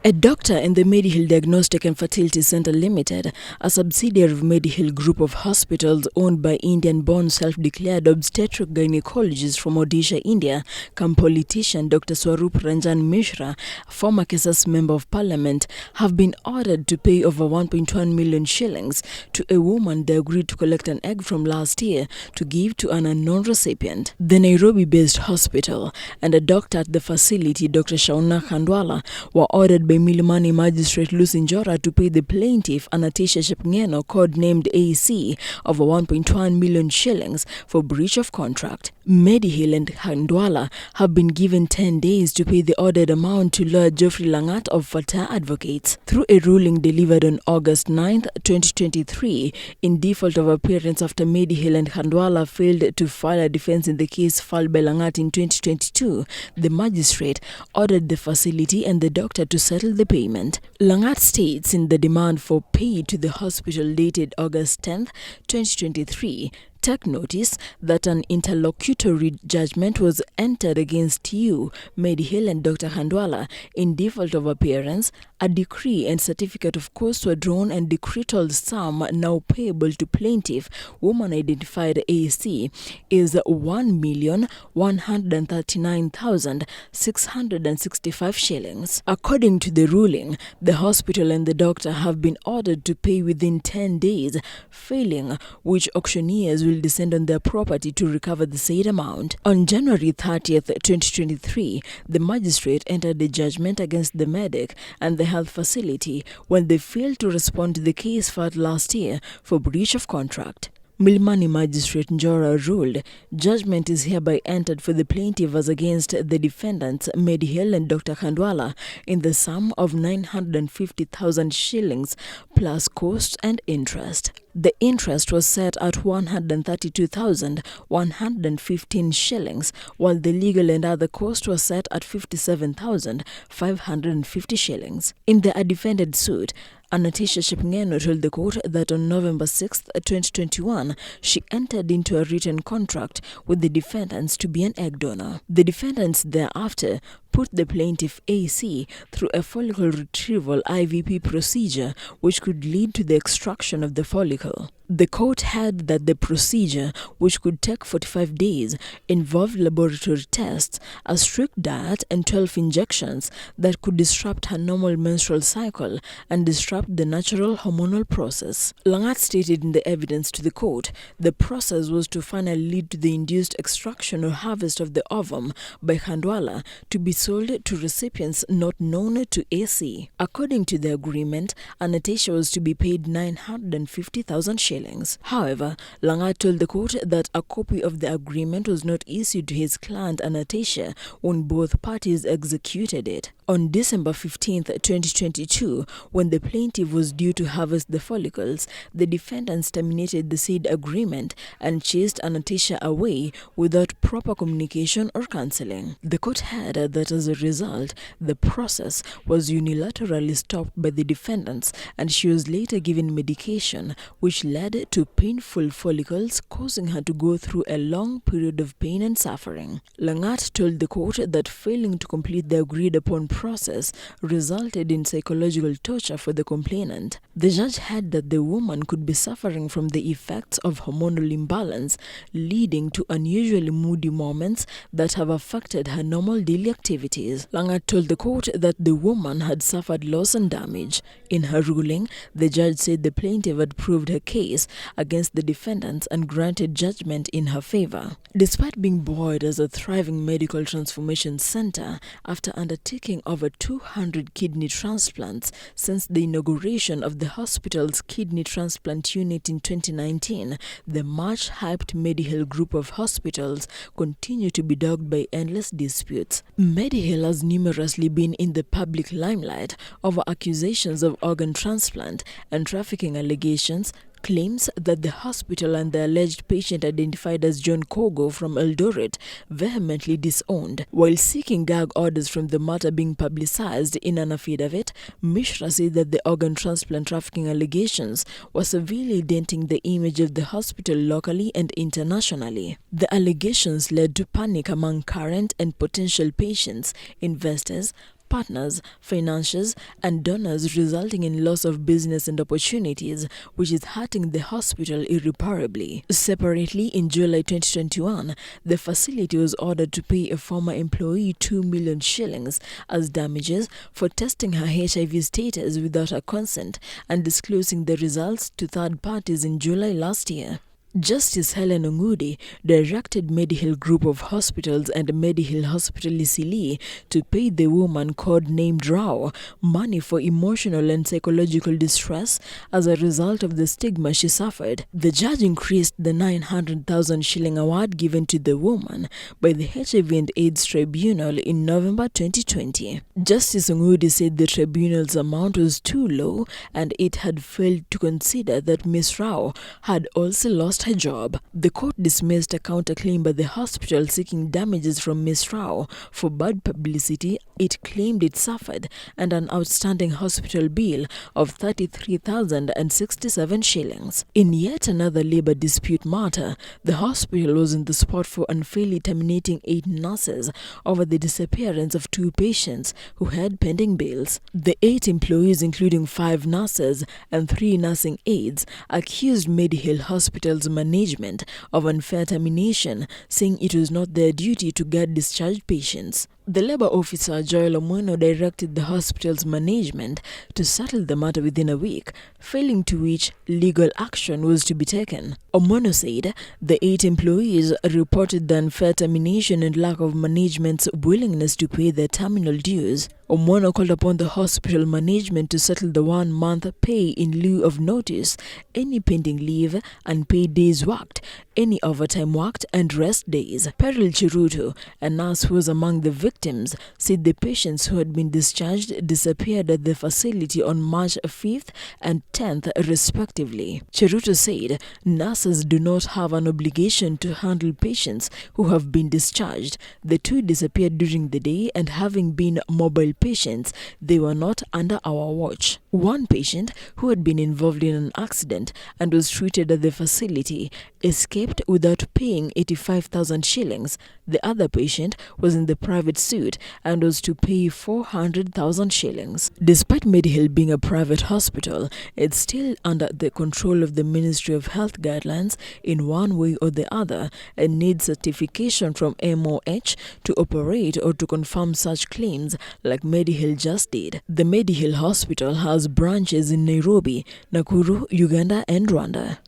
A doctor in the Mediheal Diagnostic and Fertility Center Limited, a subsidiary of Mediheal Group of Hospitals owned by Indian-born self-declared obstetric gynecologist from Odisha, India, come politician Dr. Swarup Ranjan Mishra, former Kesas Member of Parliament, have been ordered to pay over 1.1 million shillings to a woman they agreed to collect an egg from last year to give to an unknown recipient. The Nairobi-based hospital and a doctor at the facility, Dr. Sh1.1million, were ordered by Milimani Magistrate Lucy Njora to pay the plaintiff Anastasia Shepngeno, codenamed AC, over 1.1 million shillings for breach of contract. Mediheal and Handwala have been given 10 days to pay the ordered amount to lawyer Geoffrey Langat of Fatah Advocates. Through a ruling delivered on August 9, 2023, in default of appearance after Mediheal and Handwala failed to file a defense in the case filed by Langat in 2022, the magistrate ordered the facility and the doctor to settle the payment. Langat states in the demand for pay to the hospital dated August 10, 2023, take notice that an interlocutory judgment was entered against you, Mediheal and Dr. Handwala, in default of appearance. A decree and certificate of costs were drawn and decretal sum now payable to plaintiff, woman identified AC, is 1,139,665 shillings. According to the ruling, the hospital and the doctor have been ordered to pay within 10 days, failing which auctioneers will descend on their property to recover the said amount. On January 30th, 2023, the magistrate entered a judgment against the medic and the health facility when they failed to respond to the case filed last year for breach of contract. Milimani Magistrate Njora ruled, judgment is hereby entered for the plaintiff as against the defendants Mediheal and Dr. Handwala in the sum of 950,000 shillings plus costs and interest. The interest was set at 132,115 shillings, while the legal and other costs were set at 57,550 shillings. In the defended suit, Anastasia Shepngeno told the court that on November 6, 2021, she entered into a written contract with the defendants to be an egg donor. The defendants thereafter put the plaintiff AC through a follicle retrieval IVP procedure which could lead to the extraction of the follicle. The court held that the procedure, which could take 45 days, involved laboratory tests, a strict diet, and 12 injections that could disrupt her normal menstrual cycle and disrupt the natural hormonal process. Langat stated in the evidence to the court the process was to finally lead to the induced extraction or harvest of the ovum by Handwala to be sold to recipients not known to AC. According to the agreement, Anastasia was to be paid 950,000 shillings. However, Langat told the court that a copy of the agreement was not issued to his client Anastasia when both parties executed it. On December 15, 2022, when the plaintiff was due to harvest the follicles, the defendants terminated the said agreement and chased Anastasia away without proper communication or counseling. The court held that as a result, the process was unilaterally stopped by the defendants and she was later given medication which led to painful follicles, causing her to go through a long period of pain and suffering. Langat told the court that failing to complete the agreed upon process resulted in psychological torture for the complainant. The judge held that the woman could be suffering from the effects of hormonal imbalance, leading to unusually moody moments that have affected her normal daily activities. Langat told the court that the woman had suffered loss and damage. In her ruling, the judge said the plaintiff had proved her case against the defendants and granted judgment in her favor. Despite being buoyed as a thriving medical transformation center after undertaking over 200 kidney transplants since the inauguration of the hospital's kidney transplant unit in 2019, the much-hyped Mediheal group of hospitals continue to be dogged by endless disputes. Mediheal has numerously been in the public limelight over accusations of organ transplant and trafficking allegations, claims that the hospital and the alleged patient identified as John Kogo from Eldoret vehemently disowned. While seeking gag orders from the matter being publicized in an affidavit, Mishra said that the organ transplant trafficking allegations were severely denting the image of the hospital locally and internationally. The allegations led to panic among current and potential patients, investors, partners, financiers, and donors, resulting in loss of business and opportunities, which is hurting the hospital irreparably. Separately, in July 2021, the facility was ordered to pay a former employee 2 million shillings as damages for testing her HIV status without her consent and disclosing the results to third parties in July last year. Justice Helen Ongudi directed Mediheal Group of Hospitals and Mediheal Hospital Isili to pay the woman codenamed Rao money for emotional and psychological distress as a result of the stigma she suffered. The judge increased the 900,000 shilling award given to the woman by the HIV and AIDS Tribunal in November 2020. Justice Ongudi said the tribunal's amount was too low and it had failed to consider that Ms. Rao had also lost her job. The court dismissed a counterclaim by the hospital seeking damages from Ms. Rao for bad publicity it claimed it suffered and an outstanding hospital bill of 33,067 shillings. In yet another labor dispute matter, the hospital was in the spot for unfairly terminating 8 nurses over the disappearance of 2 patients who had pending bails. The 8 employees, including 5 nurses and 3 nursing aides, accused Mediheal Hospital's management of unfair termination, saying it was not their duty to guard discharged patients. The Labour officer Joel Omono directed the hospital's management to settle the matter within a week, failing to which legal action was to be taken. Omono said the 8 employees reported the unfair termination and lack of management's willingness to pay their terminal dues. Omono called upon the hospital management to settle the 1-month pay in lieu of notice, any pending leave, unpaid days worked, any overtime worked, and rest days. Peril Chiruto, a nurse who was among the victims, said the patients who had been discharged disappeared at the facility on March 5th and 10th respectively. Chiruto said nurses do not have an obligation to handle patients who have been discharged. The 2 disappeared during the day, and having been mobile patients, they were not under our watch. One patient who had been involved in an accident and was treated at the facility escaped without paying 85,000 shillings. The other patient was in the private suit and was to pay 400,000 shillings. Despite Mediheal being a private hospital, it's still under the control of the Ministry of Health guidelines in one way or the other and needs certification from MOH to operate or to confirm such claims like Mediheal just did. The Mediheal Hospital has branches in Nairobi, Nakuru, Uganda, and Rwanda.